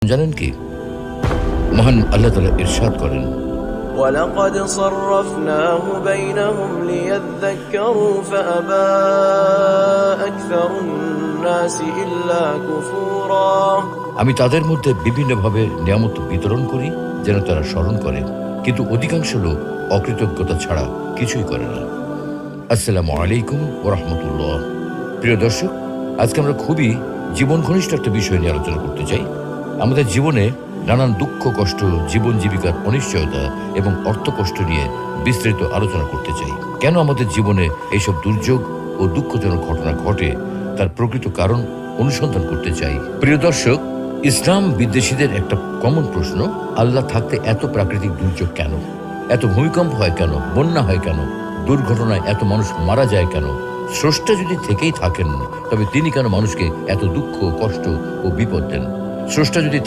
জানেন কি, মহান আল্লাহ তাআলা ইরশাদ করেন, وَلَقَدْ صَرَّفْنَاهُ بَيْنَهُمْ لِيَذَّكَّرُوا فَأَبَى أَكْثَرُ النَّاسِ إِلَّا كُفُورًا। আমি তাদের মধ্যে বিভিন্নভাবে নিয়ামত বিতরণ করি যেন তারা স্মরণ করে, কিন্তু অধিকাংশ লোক অকৃতজ্ঞতা ছাড়া কিছুই করে না। আসসালামু আলাইকুম ওয়া রাহমাতুল্লাহ। প্রিয় দর্শক, আজকে আমরা খুবই জীবন ঘনিষ্ঠ একটা বিষয় নিয়ে আলোচনা করতে চাই। আমাদের জীবনে নানান দুঃখ কষ্ট, জীবন জীবিকার অনিশ্চয়তা এবং অর্থকষ্ট নিয়ে বিস্তৃত আলোচনা করতে চাই। কেন আমাদের জীবনে এইসব দুর্যোগ ও দুঃখজনক ঘটনা ঘটে, তার প্রকৃত কারণ অনুসন্ধান করতে চাই। প্রিয় দর্শক, ইসলাম বিদ্বেষীদের একটা কমন প্রশ্ন, আল্লাহ থাকতে এত প্রাকৃতিক দুর্যোগ কেন? এত ভূমিকম্প হয় কেন? বন্যা হয় কেন? দুর্ঘটনায় এত মানুষ মারা যায় কেন? স্রষ্টা যদি থেকেই থাকেন, তবে তিনি কেন মানুষকে এত দুঃখ, কষ্ট ও বিপদ দেন? স্রষ্টা যদি